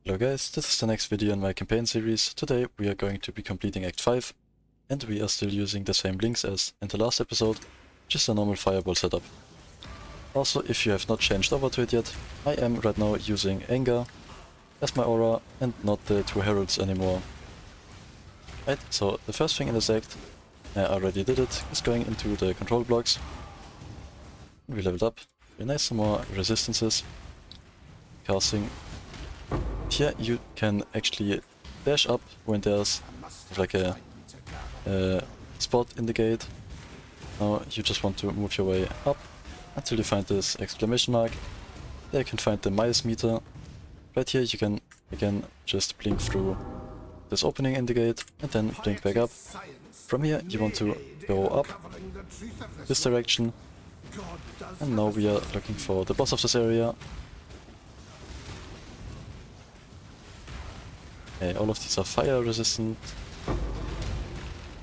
Hello guys, this is the next video in my campaign series. Today we are going to be completing Act 5, and we are still using the same links as in the last episode, just a normal fireball setup. Also, if you have not changed over to it yet, I am right now using Anger as my aura and not the two heralds anymore. Right, so the first thing in this act, I already did it, is going into the control blocks. We leveled up, very nice, some more resistances, casting. Here you can actually dash up when there's like a spot in the gate. Now you just want to move your way up until you find this exclamation mark. There you can find the miles meter. Right here you can again just blink through this opening in the gate and then blink back up. From here you want to go up this direction, and now we are looking for the boss of this area. All of these are fire resistant.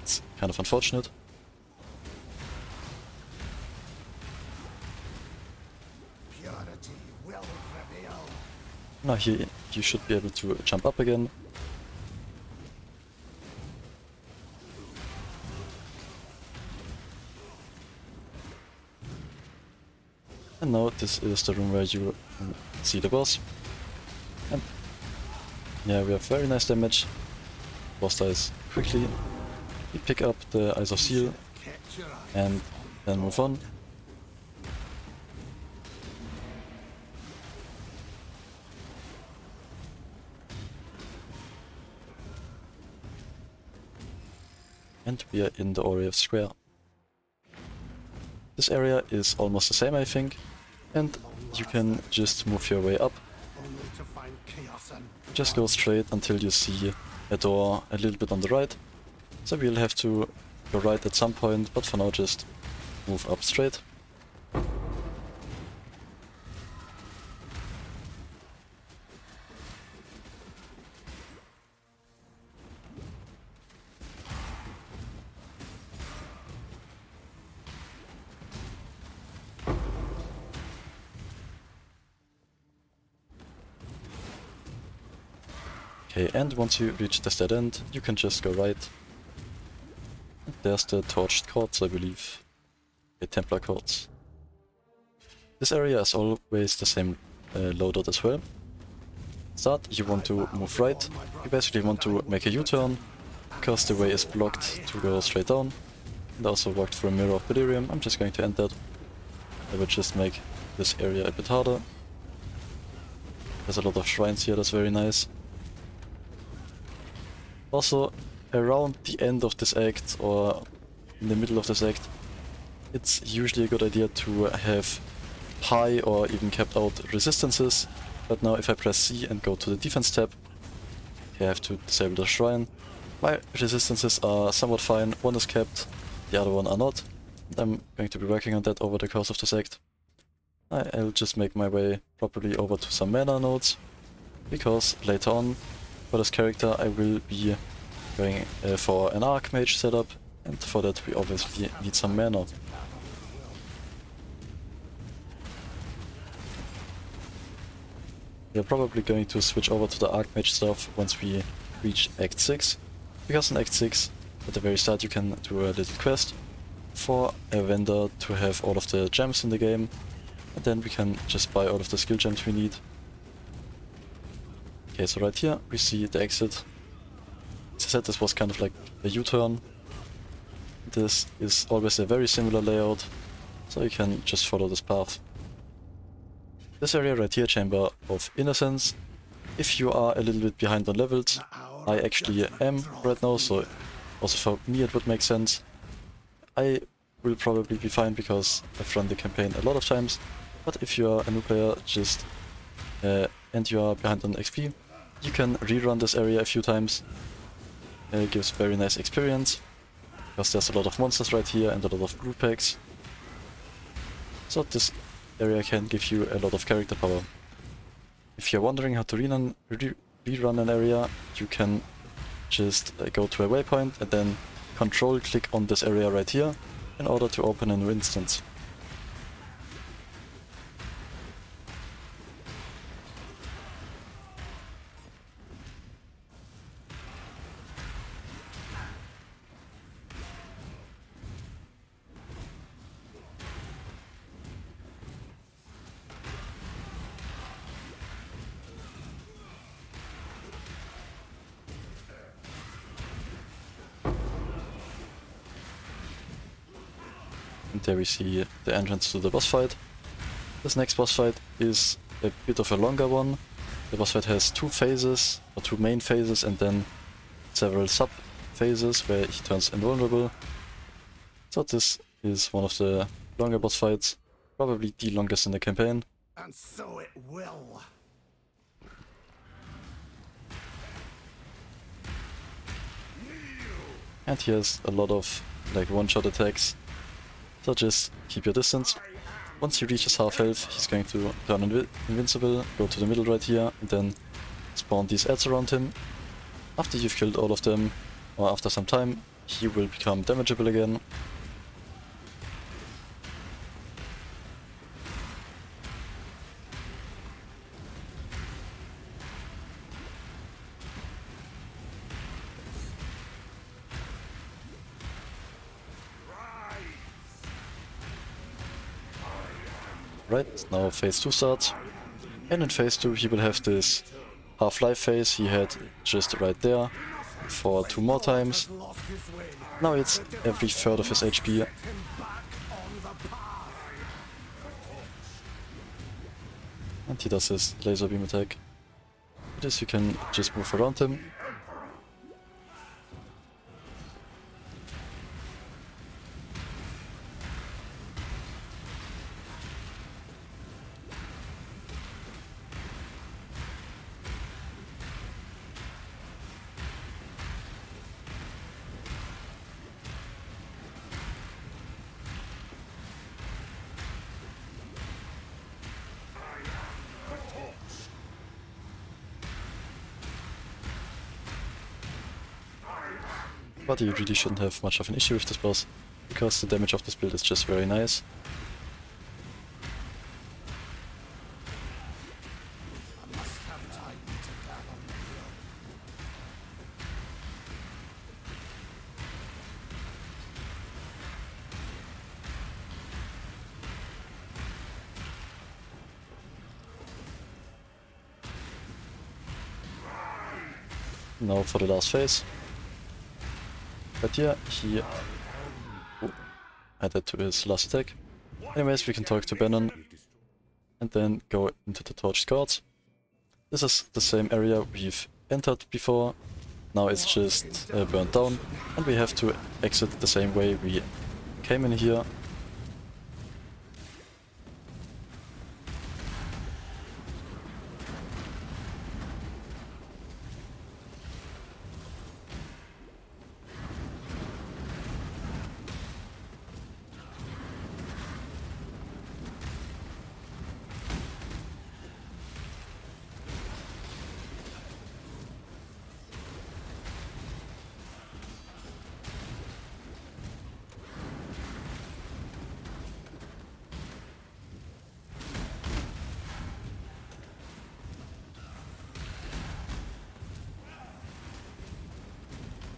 It's kind of unfortunate. Now here you should be able to jump up again. And now this is the room where you can see the boss. And yeah, we have very nice damage. Boss dies quickly. We pick up the Eyes of Seal and then move on. And we are in the Oriath Square. This area is almost the same, I think, and you can just move your way up. Just go straight until you see a door a little bit on the right. So we'll have to go right at some point, but for now just move up straight. Okay, and once you reach this dead end, you can just go right. And there's the Torched Courts, I believe. Okay, Templar Courts. This area is always the same loadout as well. Start, you want to move right. You basically want to make a U-turn, because the way is blocked to go straight down. And also walked through a Mirror of Delirium. I'm just going to end that. I will just make this area a bit harder. There's a lot of shrines here, that's very nice. Also, around the end of this act, or in the middle of this act, it's usually a good idea to have high or even capped out resistances. But now if I press C and go to the defense tab, I have to disable the shrine. My resistances are somewhat fine, one is capped, the other one are not. And I'm going to be working on that over the course of this act. I'll just make my way properly over to some mana nodes, because later on, for this character I will be going for an Archmage setup, and for that we obviously need some mana. We are probably going to switch over to the Archmage stuff once we reach Act 6, because in Act 6 at the very start you can do a little quest for a vendor to have all of the gems in the game, and then we can just buy all of the skill gems we need. Okay, so right here we see the exit. As I said, this was kind of like a U-turn. This is always a very similar layout, so you can just follow this path. This area right here, Chamber of Innocence. If you are a little bit behind on levels, I actually am right now, so also for me it would make sense. I will probably be fine because I've run the campaign a lot of times, but if you are a new player just and you are behind on XP, you can rerun this area a few times. It gives very nice experience, because there's a lot of monsters right here and a lot of group packs. So this area can give you a lot of character power. If you're wondering how to rerun an area, you can just go to a waypoint and then control click on this area right here in order to open a new instance. And there we see the entrance to the boss fight. This next boss fight is a bit of a longer one. The boss fight has two phases, or two main phases, and then several sub-phases where he turns invulnerable. So this is one of the longer boss fights, probably the longest in the campaign. And so it will. And he has a lot of like one-shot attacks, so just keep your distance. Once he reaches half health, he's going to turn invincible, go to the middle right here, and then spawn these ads around him. After you've killed all of them, or after some time, he will become damageable again. Right, now phase 2 starts, and in phase 2 he will have this half-life phase he had just right there for 2 more times. Now it's every third of his HP. And he does his laser beam attack. With this you can just move around him. But you really shouldn't have much of an issue with this boss, because the damage of this build is just very nice. Now for the last phase. But yeah, he added to his last attack. Anyways, we can talk to Bannon and then go into the Torched Courts. This is the same area we've entered before. Now it's just burnt down, and we have to exit the same way we came in here.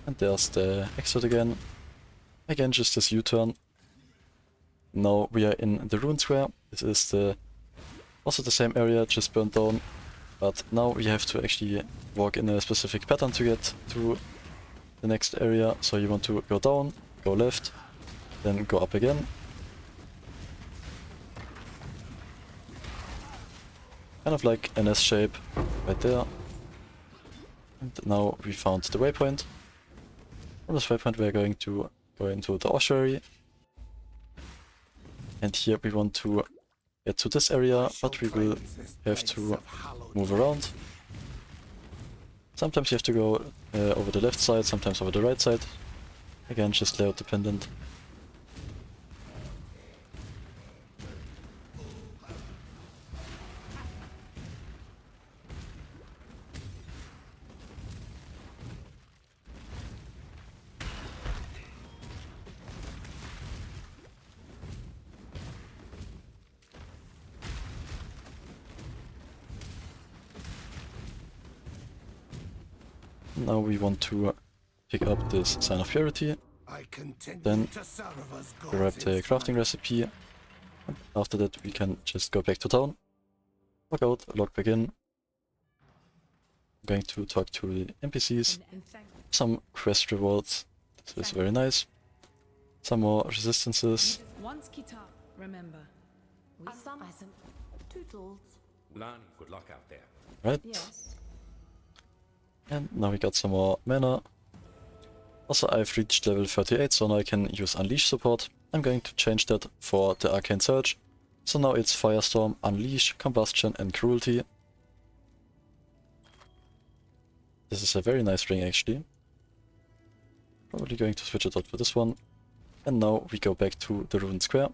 And there's the exit again. Again, just this U-turn. Now we are in the Ruin Square. This is also the same area, just burnt down. But now we have to actually walk in a specific pattern to get to the next area. So you want to go down, go left, then go up again. Kind of like an S shape right there. And now we found the waypoint. From this waypoint we are going to go into the Ossuary. And here we want to get to this area, but we will have to move around. Sometimes you have to go over the left side, sometimes over the right side. Again, just layout dependent. Now we want to pick up this Sign of Purity, then grab the crafting recipe, and after that we can just go back to town, log out, log back in. I'm going to talk to the NPCs, some quest rewards, this is very nice, some more resistances, Once Kitava, remember. Some toodles. Lani, good luck out there. Right. Yes. And now we got some more mana. Also, I've reached level 38, so now I can use Unleash support. I'm going to change that for the Arcane Surge. So now it's Firestorm, Unleash, Combustion and Cruelty. This is a very nice ring actually. Probably going to switch it out for this one. And now we go back to the Ruined Square.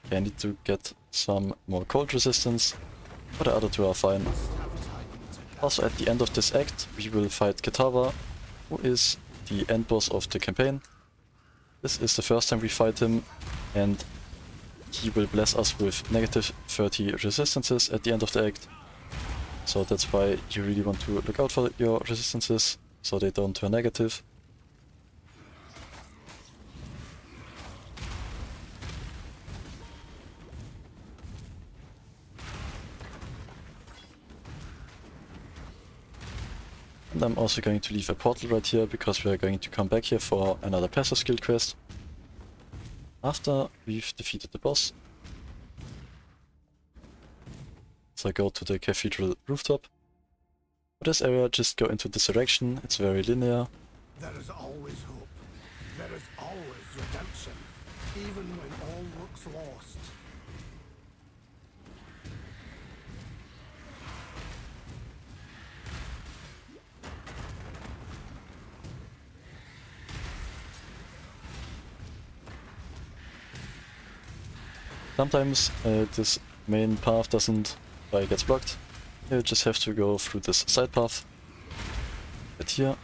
Okay, I need to get some more cold resistance, but the other two are fine. Also at the end of this act we will fight Kitava, who is the end boss of the campaign. This is the first time we fight him, and he will bless us with negative 30 resistances at the end of the act. So that's why you really want to look out for your resistances, so they don't turn negative. And I'm also going to leave a portal right here, because we are going to come back here for another passive skill quest after we've defeated the boss. So I go to the Cathedral Rooftop. For this area, just go into this direction, it's very linear. There is always hope. There is always redemption, even when all looks lost. Sometimes this main path gets blocked. You just have to go through this side path. Right here.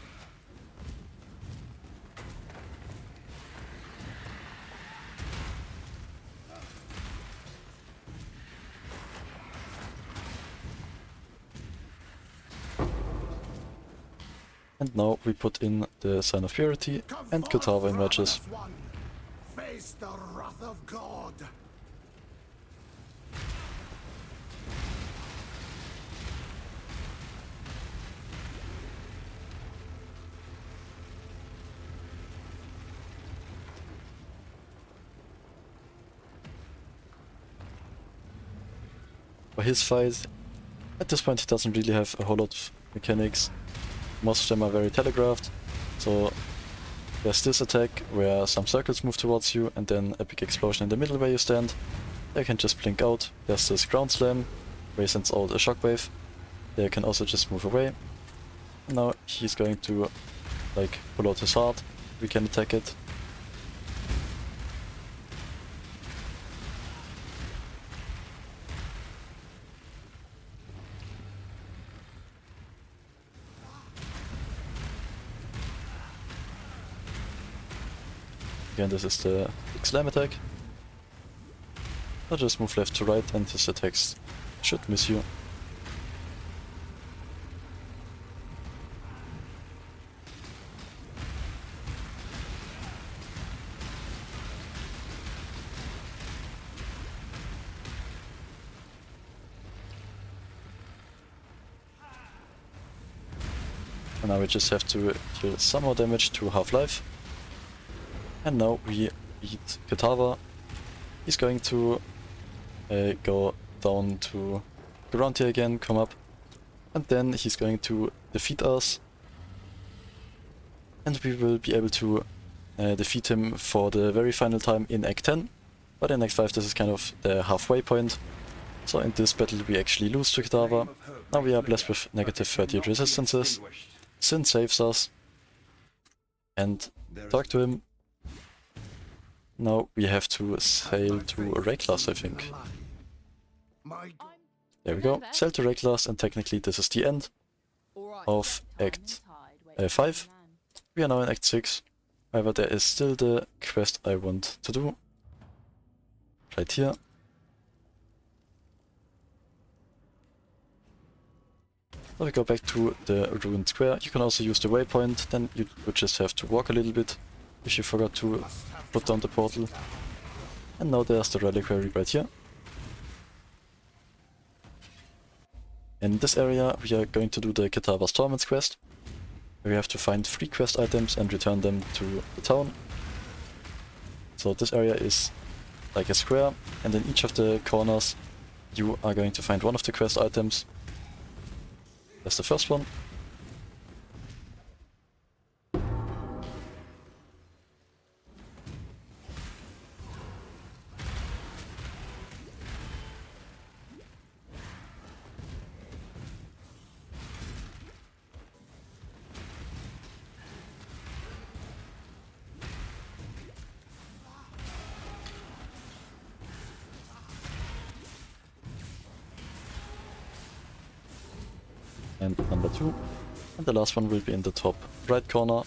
And now we put in the Sign of Purity and Kitava emerges. Face the wrath of God. For his fight, at this point he doesn't really have a whole lot of mechanics. Most of them are very telegraphed, so there's this attack where some circles move towards you and then a big explosion in the middle where you stand. They can just blink out. There's this ground slam where he sends out a shockwave. They can also just move away. Now he's going to like pull out his heart. We can attack it. Again, this is the big slam attack. I'll just move left to right and his attacks should miss you. And now we just have to deal some more damage to half-life. And now we beat Kitava. He's going to go down to the ground here again, come up, and then he's going to defeat us. And we will be able to defeat him for the very final time in Act 10. But in Act 5 this is kind of the halfway point. So in this battle we actually lose to Kitava. Now we are blessed with negative 30 resistances. Sin saves us. And talk to him. Now we have to sail to Rayclass, I think. There we go, sail to Rayclass, and technically this is the end of Act 5. We are now in Act 6. However, there is still the quest I want to do. Right here. Now we go back to the Ruined Square. You can also use the waypoint, then you would just have to walk a little bit if you forgot to put down the portal. And now there's the Reliquary right here. In this area we are going to do the Kitava's Torments quest, where we have to find 3 quest items and return them to the town. So this area is like a square, and in each of the corners you are going to find one of the quest items. That's the first one. And number 2. And the last one will be in the top right corner.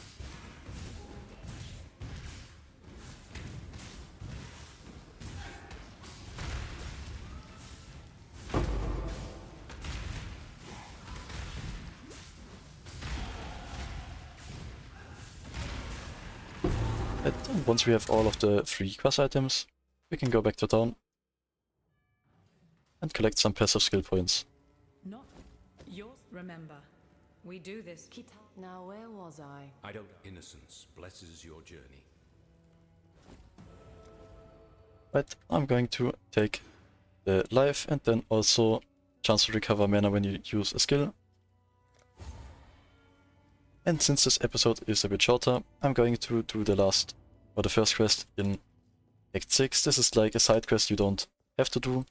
And once we have all of the 3 quest items, we can go back to town and collect some passive skill points. Not yours. Remember, we do this. Now where was I? I don't. Innocence blesses your journey. Right, I'm going to take the life and then also chance to recover mana when you use a skill. And since this episode is a bit shorter, I'm going to do the last or the first quest in Act 6. This is like a side quest you don't have to do,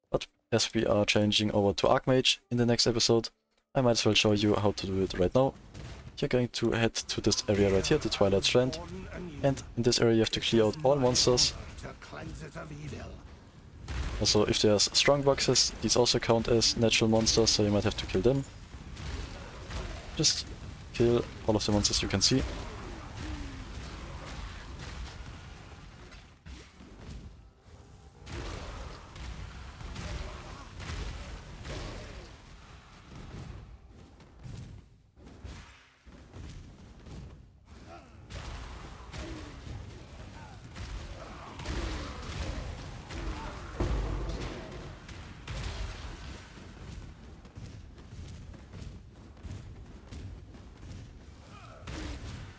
but as we are changing over to Archmage in the next episode, I might as well show you how to do it right now. You're going to head to this area right here, the Twilight Strand, and in this area you have to clear out all monsters. Also, if there's strong boxes, these also count as natural monsters, so you might have to kill them. Just kill all of the monsters you can see.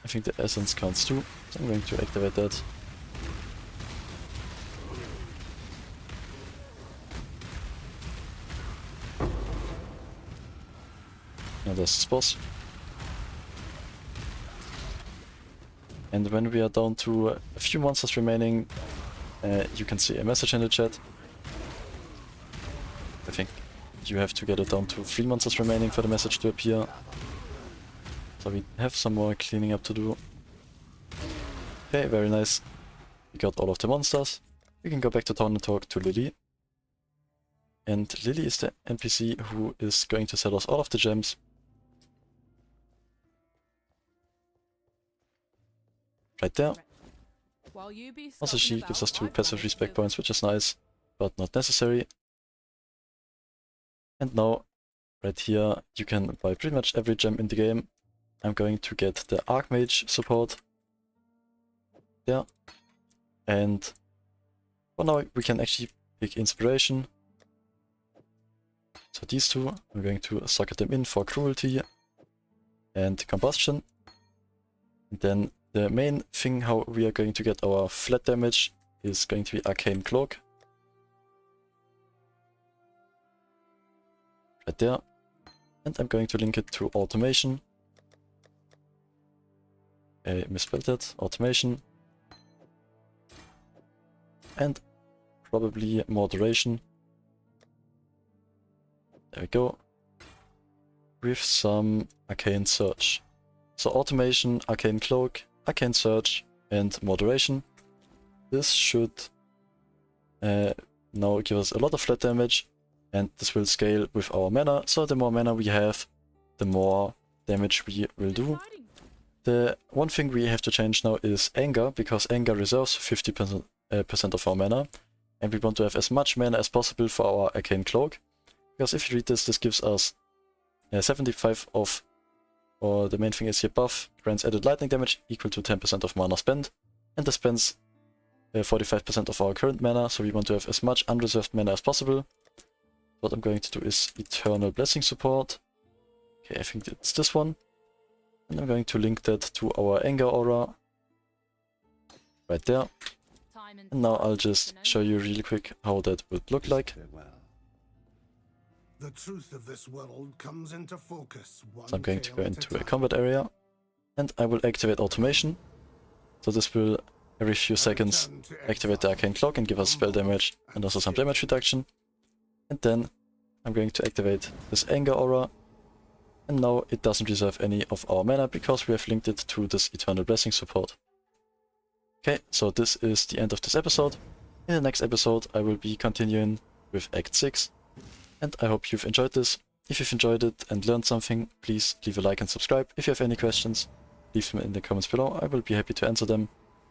I think the essence counts too, so I'm going to activate that. Now there's this boss. And when we are down to a few monsters remaining, you can see a message in the chat. I think you have to get it down to 3 monsters remaining for the message to appear. So we have some more cleaning up to do. Okay, very nice. We got all of the monsters. We can go back to town and talk to Lily. And Lily is the NPC who is going to sell us all of the gems. Right there. Also she gives us 2 passive respec points, which is nice, but not necessary. And now, right here, you can buy pretty much every gem in the game. I'm going to get the Archmage support there, and for now we can actually pick Inspiration. So these 2, I'm going to socket them in for Cruelty and Combustion. And then the main thing how we are going to get our flat damage is going to be Arcane Cloak. Right there. And I'm going to link it to Automation. I misspelled it, Automation. And probably Moderation. There we go. With some Arcane Surge. So Automation, Arcane Cloak, Arcane Surge and Moderation. This should now give us a lot of flat damage, and this will scale with our mana. So the more mana we have, the more damage we will do. The one thing we have to change now is Anger, because Anger reserves 50% of our mana, and we want to have as much mana as possible for our Arcane Cloak. Because if you read this, this gives us 75 of, or the main thing is here, buff grants added lightning damage equal to 10% of mana spent, and this spends 45% of our current mana, so we want to have as much unreserved mana as possible. What I'm going to do is Eternal Blessing support. Okay, I think it's this one. And I'm going to link that to our Anger aura. Right there. And now I'll just show you really quick how that would look like. The truth of this world comes into focus. So I'm going to go into a combat area, and I will activate automation. So this will every few seconds activate the arcane clock and give us spell damage and also some damage reduction. And then I'm going to activate this anger aura. And now it doesn't reserve any of our mana because we have linked it to this eternal blessing support. Okay, so this is the end of this episode. In the next episode I will be continuing with Act 6. And I hope you've enjoyed this. If you've enjoyed it and learned something, please leave a like and subscribe. If you have any questions, leave them in the comments below. I will be happy to answer them.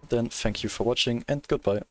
Then thank you for watching and goodbye.